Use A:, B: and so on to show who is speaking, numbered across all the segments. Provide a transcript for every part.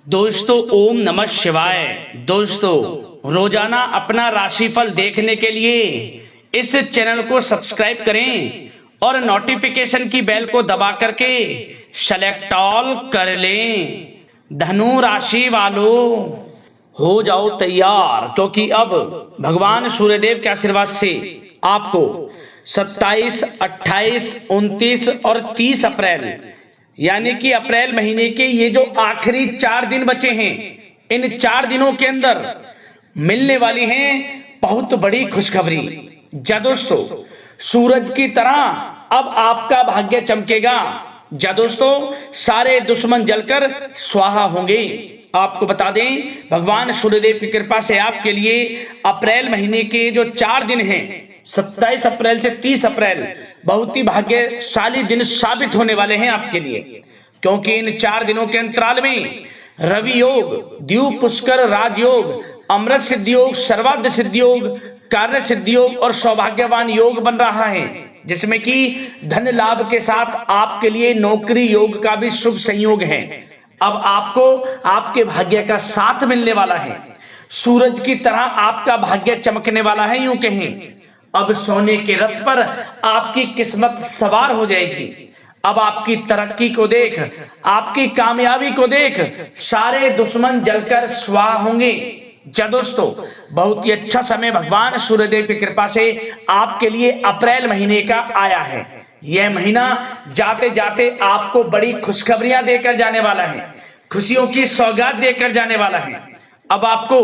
A: दोस्तों ओम नमः शिवाय। दोस्तों रोजाना अपना राशिफल देखने के लिए इस चैनल को सब्सक्राइब करें और नोटिफिकेशन की बेल को दबा करके सेलेक्ट ऑल कर लें। धनु राशि वालों हो जाओ तैयार, क्योंकि अब भगवान सूर्यदेव के आशीर्वाद से आपको 27, 28, 29 और 30 अप्रैल यानी कि अप्रैल महीने के ये जो आखिरी 4 दिन बचे हैं, इन 4 दिनों के अंदर मिलने वाली हैं बहुत बड़ी खुशखबरी। जा दोस्तों, सूरज की तरह अब आपका भाग्य चमकेगा। जा दोस्तों, सारे दुश्मन जलकर स्वाहा होंगे। आपको बता दें, भगवान सूर्यदेव की कृपा से आपके लिए अप्रैल महीने के जो 4 दिन हैं, 27 अप्रैल से 30 अप्रैल, बहुत ही भाग्यशाली दिन साबित होने वाले हैं आपके लिए, क्योंकि इन 4 दिनों के अंतराल में रवि योग, द्वीप पुष्कर राजयोग, अमृत सिद्धि योग, सर्वार्थ सिद्धि योग, कार्य सिद्धि योग और सौभाग्यवान योग बन रहा है, जिसमें कि धन लाभ के साथ आपके लिए नौकरी योग का भी शुभ संयोग है। अब आपको आपके भाग्य का साथ मिलने वाला है। सूरज की तरह आपका भाग्य चमकने वाला है। यूं कहें, अब सोने के रथ पर आपकी किस्मत सवार हो जाएगी। अब आपकी तरक्की को देख, आपकी कामयाबी को देख सारे दुश्मन जलकर स्वाहा होंगे। जा दोस्तों, बहुत ही अच्छा समय भगवान सूर्यदेव की कृपा से आपके लिए अप्रैल महीने का आया है। यह महीना जाते जाते आपको बड़ी खुशखबरियां देकर जाने वाला है, खुशियों की सौगात देकर जाने वाला है। अब आपको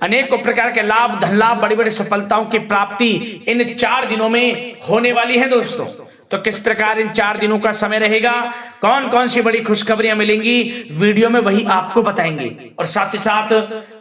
A: अनेकों प्रकार के लाभ, धन लाभ, बड़ी बड़ी सफलताओं की प्राप्ति इन 4 दिनों में होने वाली है। दोस्तों, तो किस प्रकार इन 4 दिनों का समय रहेगा, कौन कौन सी बड़ी खुशखबरियां मिलेंगी, वीडियो में वही आपको बताएंगे। और साथ ही साथ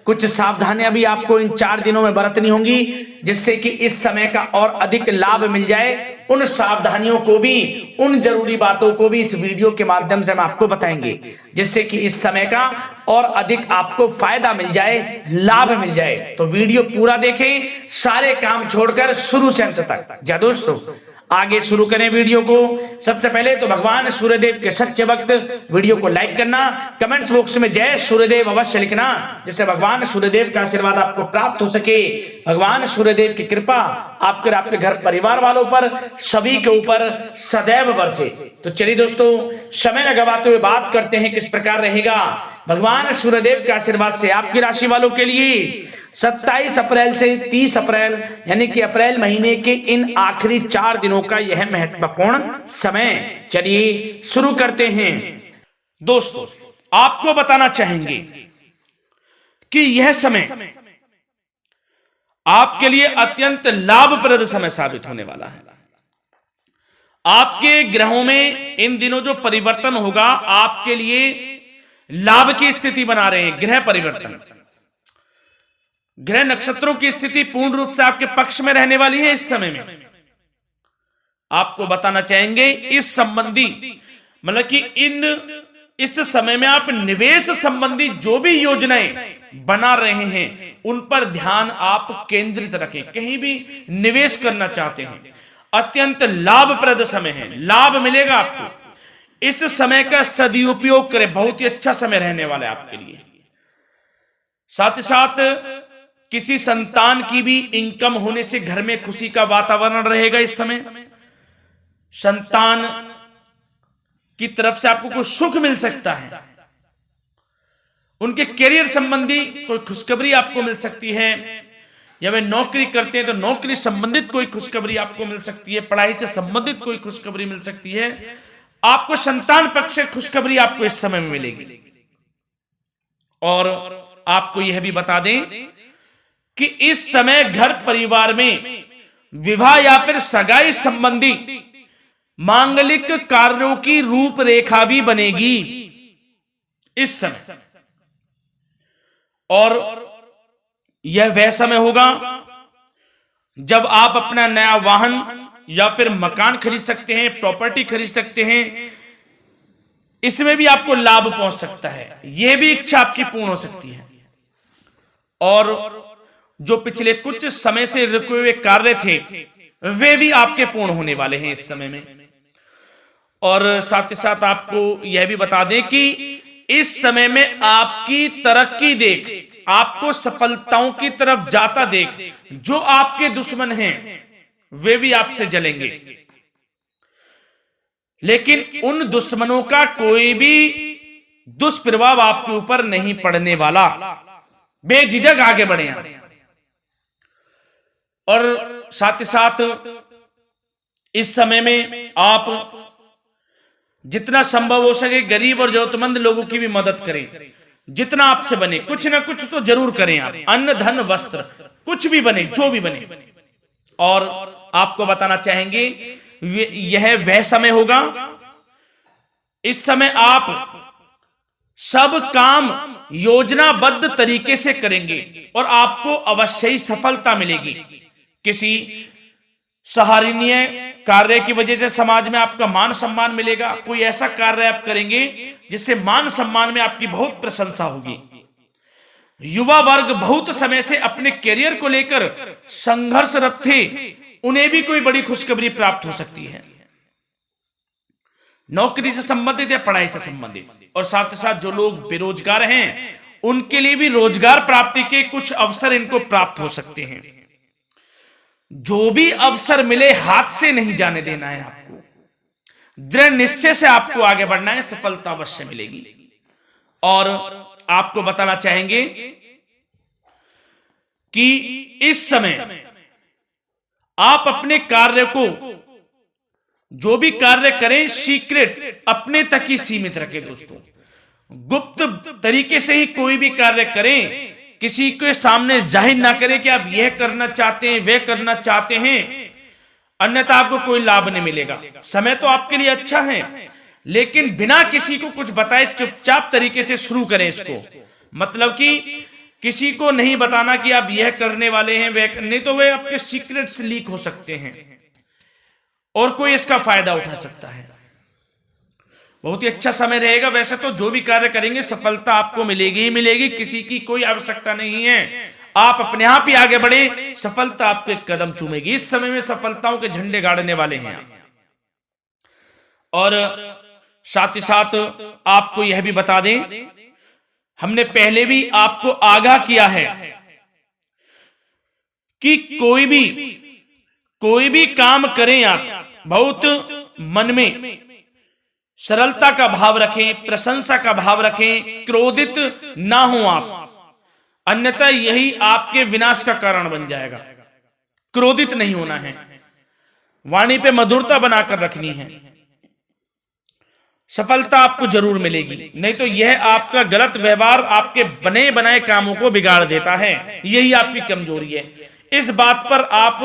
A: कुछ सावधानियां भी आपको इन 4 दिनों में बरतनी होंगी, जिससे कि इस समय का और अधिक लाभ मिल जाए। उन सावधानियों को भी, उन जरूरी बातों को भी इस वीडियो के माध्यम से हम आपको बताएंगे, जिससे कि इस समय का और अधिक आपको फायदा मिल जाए, लाभ मिल जाए। तो वीडियो पूरा देखें, सारे काम छोड़कर शुरू से अंत तक। जा दोस्तों, आगे शुरू करें वीडियो को। सबसे पहले तो भगवान सूर्यदेव के सच्चे भक्त वीडियो को लाइक करना, कमेंट्स बॉक्स में जय सूर्यदेव अवश्य लिखना, जिससे भगवान सूर्यदेव का आशीर्वाद आपको प्राप्त हो सके। भगवान सूर्यदेव की कृपा आपके घर परिवार वालों पर, सभी के ऊपर सदैव बरसे। तो चलिए दोस्तों, समय न गवाते हुए बात करते हैं किस प्रकार रहेगा भगवान सूर्यदेव के आशीर्वाद से आपकी राशि वालों के लिए 27 अप्रैल से 30 अप्रैल यानी कि अप्रैल महीने के इन आखिरी 4 दिनों का यह महत्वपूर्ण समय। चलिए शुरू करते हैं। दोस्तों, आपको बताना चाहेंगे कि यह समय आपके लिए अत्यंत लाभप्रद समय साबित होने वाला है। आपके ग्रहों में इन दिनों जो परिवर्तन होगा, आपके लिए लाभ की स्थिति बना रहे हैं। ग्रह परिवर्तन, ग्रह नक्षत्रों की स्थिति पूर्ण रूप से आपके पक्ष में रहने वाली है। इस समय में आपको बताना चाहेंगे इस संबंधी, मतलब कि इस समय में आप निवेश संबंधी जो भी योजनाएं बना रहे हैं, उन पर ध्यान आप केंद्रित रखें। कहीं भी निवेश करना चाहते हैं, अत्यंत लाभप्रद समय है, लाभ मिलेगा आपको। इस समय का सदुपयोग करें, बहुत ही अच्छा समय रहने वाला है आपके लिए। साथ ही साथ किसी संतान की भी इनकम होने से घर में खुशी का वातावरण रहेगा। इस समय संतान की तरफ से आपको कुछ सुख मिल सकता है। उनके करियर संबंधी कोई खुशखबरी आपको मिल सकती है, या वे नौकरी करते हैं तो नौकरी संबंधित कोई खुशखबरी आपको मिल सकती है, पढ़ाई से संबंधित कोई खुशखबरी मिल सकती है। आपको संतान पक्ष से खुशखबरी आपको इस समय में मिलेगी। और आपको यह भी बता दें कि इस समय घर परिवार में विवाह या फिर सगाई संबंधी मांगलिक कार्यों की रूपरेखा भी बनेगी इस समय। और यह वह समय होगा जब आप अपना नया वाहन या फिर मकान खरीद सकते हैं, प्रॉपर्टी खरीद सकते हैं। इसमें भी आपको लाभ पहुंच सकता है, यह भी इच्छा आपकी पूर्ण हो सकती है। और जो पिछले कुछ समय से रुके हुए कार्य थे, वे भी आपके पूर्ण होने वाले हैं इस समय में। और साथ ही साथ आपको यह भी बता दें कि
B: इस समय में आपकी तरक्की देख, आपको सफलताओं की तरफ जाता देख, जो आपके दुश्मन हैं वे भी आपसे जलेंगे, लेकिन उन दुश्मनों का कोई भी दुष्प्रभाव आपके ऊपर नहीं पड़ने वाला। बेझिझक आगे बढ़े आप। और साथ ही साथ इस समय में आप जितना संभव हो सके गरीब और जरूरतमंद लोगों की भी मदद करें। जितना आपसे बने कुछ ना कुछ तो जरूर करें आप, अन्न धन वस्त्र कुछ भी बने, जो भी बने। और आपको बताना चाहेंगे यह वह समय होगा, इस समय आप सब काम योजनाबद्ध तरीके से करेंगे और आपको अवश्य ही सफलता मिलेगी। किसी सराहनीय कार्य की वजह से समाज में आपका मान सम्मान मिलेगा। कोई ऐसा कार्य आप करेंगे जिससे मान सम्मान में आपकी बहुत प्रशंसा होगी। युवा वर्ग बहुत समय से अपने करियर को लेकर संघर्षरत थे, उन्हें भी कोई बड़ी खुशखबरी प्राप्त हो सकती है, नौकरी से संबंधित या पढ़ाई से संबंधित। और साथ ही साथ जो लोग बेरोजगार हैं उनके लिए भी रोजगार प्राप्ति के कुछ अवसर इनको प्राप्त हो सकते हैं। जो भी अवसर मिले हाथ से नहीं जाने देना है आपको, दृढ़ निश्चय से आपको आगे बढ़ना है, सफलता अवश्य मिलेगी। और आपको बताना चाहेंगे कि इस समय आप अपने कार्य को, जो भी कार्य करें, सीक्रेट अपने तक ही सीमित रखें दोस्तों। गुप्त तरीके से ही कोई भी कार्य करें, किसी के सामने जाहिर ना करें कि आप यह करना चाहते हैं, वह करना चाहते हैं, अन्यथा आपको कोई लाभ नहीं मिलेगा। समय तो आपके लिए अच्छा है, लेकिन बिना किसी को कुछ बताए चुपचाप तरीके से शुरू करें इसको। मतलब कि किसी को नहीं बताना कि आप यह करने वाले हैं, वह नहीं, तो वे आपके सीक्रेट्स लीक हो सकते हैं और कोई इसका फायदा उठा सकता है। बहुत ही अच्छा समय रहेगा। वैसे तो जो भी कार्य करेंगे सफलता आपको मिलेगी ही मिलेगी, किसी की कोई आवश्यकता नहीं है। आप अपने आप ही आगे बढ़े, सफलता आपके कदम चूमेगी। इस समय में सफलताओं के झंडे गाड़ने वाले हैं। और साथ ही साथ आपको यह भी बता दें, हमने पहले भी आपको आगाह किया है कि कोई भी काम करें आप बहुत मन में सरलता का भाव रखें, प्रशंसा का भाव रखें, क्रोधित ना हो आप, अन्यथा यही आपके विनाश का कारण बन जाएगा। क्रोधित नहीं होना है, वाणी पे मधुरता बनाकर रखनी है, सफलता आपको जरूर मिलेगी। नहीं तो यह आपका गलत व्यवहार आपके बने बनाए कामों को बिगाड़ देता है, यही आपकी कमजोरी है। इस बात पर आप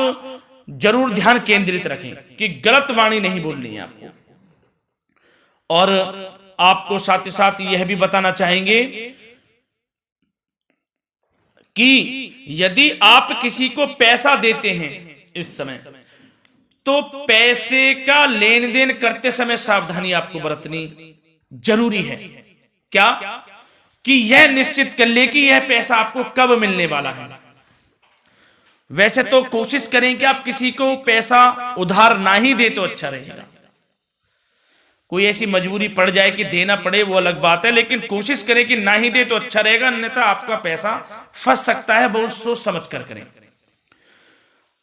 B: जरूर ध्यान केंद्रित रखें कि गलत वाणी नहीं बोलनी है आपको। और आपको साथ ही साथ यह भी बताना चाहेंगे कि यदि आप किसी को पैसा देते हैं इस समय, तो पैसे का लेन देन करते समय सावधानी आपको बरतनी जरूरी है। क्या कि यह निश्चित कर ले कि यह पैसा आपको कब मिलने वाला है। वैसे तो कोशिश करें कि आप किसी को पैसा उधार ना ही दे तो अच्छा रहेगा। कोई ऐसी मजबूरी पड़ जाए कि देना पड़े वो अलग बात है, लेकिन कोशिश करें कि ना ही दे तो अच्छा रहेगा, अन्यथा आपका पैसा फंस सकता है। बहुत सोच समझ कर करें।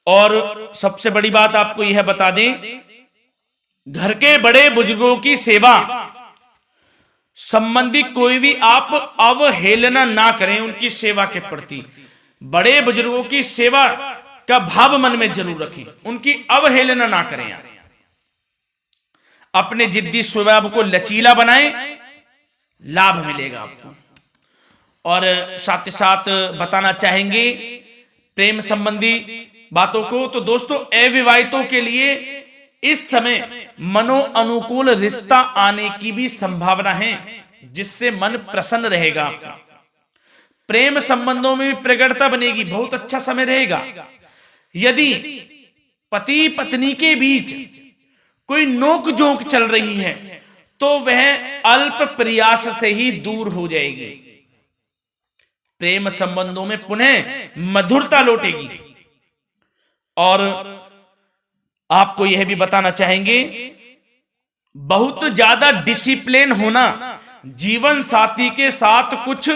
B: और सबसे बड़ी बात आपको यह बता दें, घर के बड़े बुजुर्गों की सेवा संबंधी कोई भी आप अवहेलना ना करें। उनकी सेवा के प्रति बड़े बुजुर्गों की सेवा का भाव मन में जरूर रखें, उनकी अवहेलना ना करें आप। अपने जिद्दी स्वभाव को लचीला बनाएं, लाभ मिलेगा आपको। और साथ ही साथ बताना चाहेंगे प्रेम संबंधी बातों को, तो दोस्तों अविवाहितों के लिए इस समय मनो अनुकूल रिश्ता आने की भी संभावना है, जिससे मन प्रसन्न रहेगा आपका। प्रेम संबंधों में भी प्रगाढ़ता बनेगी, बहुत अच्छा समय रहेगा। यदि पति पत्नी के बीच कोई नोक झोंक चल रही है तो वह अल्प प्रयास से ही दूर हो जाएगी। प्रेम संबंधों में पुनः मधुरता लौटेगी। और आपको यह भी बताना चाहेंगे, बहुत ज्यादा डिसिप्लिन होना जीवन साथी के साथ कुछ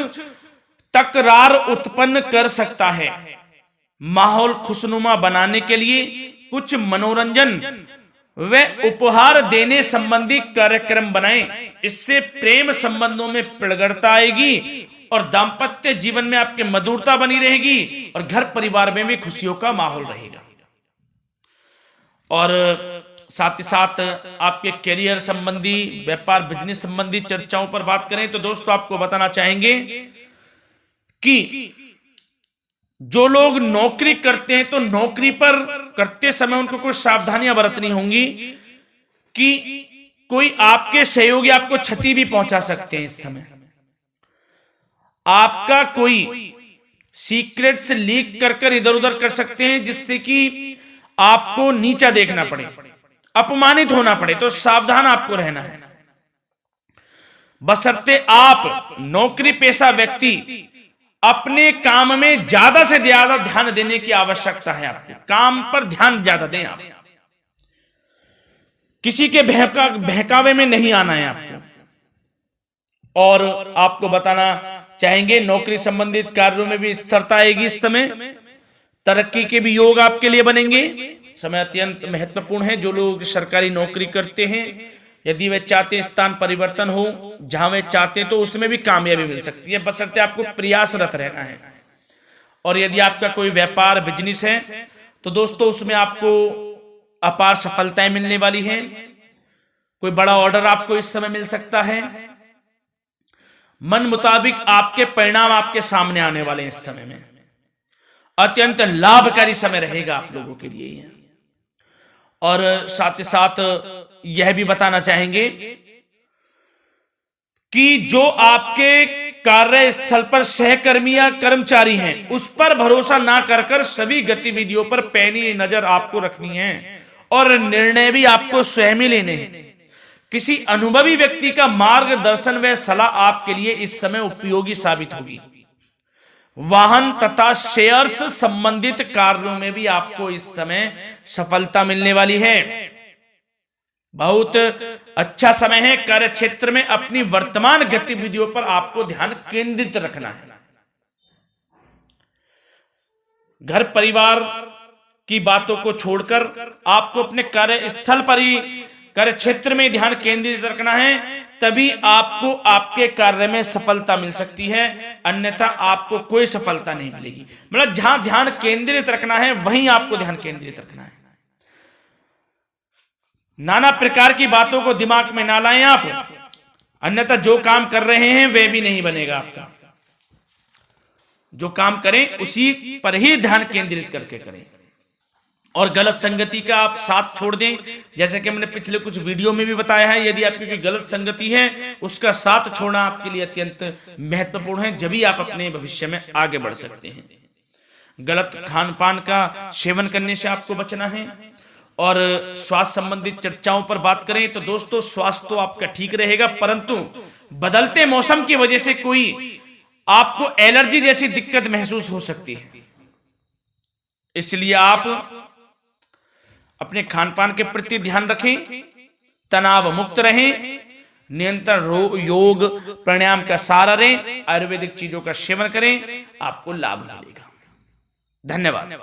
B: तकरार उत्पन्न कर सकता है। माहौल खुशनुमा बनाने के लिए कुछ मनोरंजन व उपहार देने संबंधी कार्यक्रम बनाएं। इससे प्रेम संबंधों में प्रगाढ़ता आएगी और दाम्पत्य जीवन में आपकी मधुरता बनी रहेगी और घर परिवार में भी खुशियों का माहौल रहेगा। और साथ ही साथ आपके करियर संबंधी, व्यापार बिजनेस संबंधी चर्चाओं पर बात करें तो दोस्तों आपको बताना चाहेंगे कि जो लोग नौकरी करते हैं तो नौकरी पर करते समय उनको कुछ सावधानियां बरतनी होंगी कि कोई आपके सहयोगी आपको क्षति भी पहुंचा सकते हैं। इस समय आपका कोई सीक्रेट्स लीक कर इधर उधर कर सकते हैं, जिससे कि आपको नीचा देखना पड़े, अपमानित होना पड़े। तो सावधान आपको रहना है। बशर्ते आप नौकरी पेशा व्यक्ति अपने काम में ज्यादा से ज्यादा ध्यान देने की आवश्यकता है। आपको काम पर ध्यान ज्यादा दें। आप किसी के बहकावे में नहीं आना है आपको। और आपको बताना चाहेंगे नौकरी संबंधित कार्यों में भी स्थिरता आएगी। इस समय तरक्की के भी योग आपके लिए बनेंगे। समय अत्यंत महत्वपूर्ण है। जो लोग सरकारी नौकरी करते हैं, यदि वे चाहते हैं स्थान परिवर्तन हो, जहां वे चाहते हैं तो उसमें भी कामयाबी मिल सकती है, बशर्ते आपको प्रयासरत रहना है। और यदि आपका कोई व्यापार बिजनेस है तो दोस्तों उसमें आपको अपार सफलताएं मिलने वाली हैं। कोई बड़ा ऑर्डर आपको इस समय मिल सकता है। मन मुताबिक आपके परिणाम आपके सामने आने वाले हैं। इस समय में अत्यंत लाभकारी समय रहेगा आप लोगों के लिए। और साथ ही साथ यह भी बताना चाहेंगे कि जो आपके कार्यस्थल पर सहकर्मी या कर्मचारी हैं उस पर भरोसा ना कर सभी गतिविधियों पर पैनी नजर आपको रखनी है और निर्णय भी आपको स्वयं ही लेने हैं। किसी अनुभवी व्यक्ति का मार्गदर्शन व सलाह आपके लिए इस समय उपयोगी साबित होगी। वाहन तथा शेयर्स संबंधित कार्यों में भी आपको इस समय सफलता मिलने वाली है। बहुत अच्छा समय है। कार्य क्षेत्र में अपनी वर्तमान गतिविधियों पर आपको ध्यान केंद्रित रखना है। घर परिवार की बातों को छोड़कर आपको अपने कार्यस्थल पर ही, कार्य क्षेत्र में ध्यान केंद्रित रखना है, तभी आपको आपके कार्य में सफलता मिल सकती है, अन्यथा आपको कोई सफलता नहीं मिलेगी। मतलब जहां ध्यान केंद्रित रखना है वहीं आपको ध्यान केंद्रित रखना है। नाना प्रकार की बातों को दिमाग में ना लाएं आप, अन्यथा जो काम कर रहे हैं वह भी नहीं बनेगा आपका। जो काम करें उसी पर ही ध्यान केंद्रित करके करें और गलत संगति का आप साथ छोड़ दें। जैसे कि मैंने पिछले कुछ वीडियो में भी बताया है, यदि आपकी कोई गलत संगति है उसका साथ छोड़ना आपके लिए अत्यंत महत्वपूर्ण है, जब भी आप अपने भविष्य में आगे बढ़ सकते हैं। गलत खान पान का सेवन करने से आपको बचना है। और स्वास्थ्य संबंधित चर्चाओं पर बात करें तो दोस्तों स्वास्थ्य तो आपका ठीक रहेगा, परंतु बदलते मौसम की वजह से कोई आपको एलर्जी जैसी दिक्कत महसूस हो सकती है। इसलिए आप अपने खान पान के प्रति ध्यान रखें, तनाव मुक्त रहें, नियंत्रण योग प्राणायाम का सहारा लें, आयुर्वेदिक चीजों का सेवन करें, आपको लाभ मिलेगा। धन्यवाद।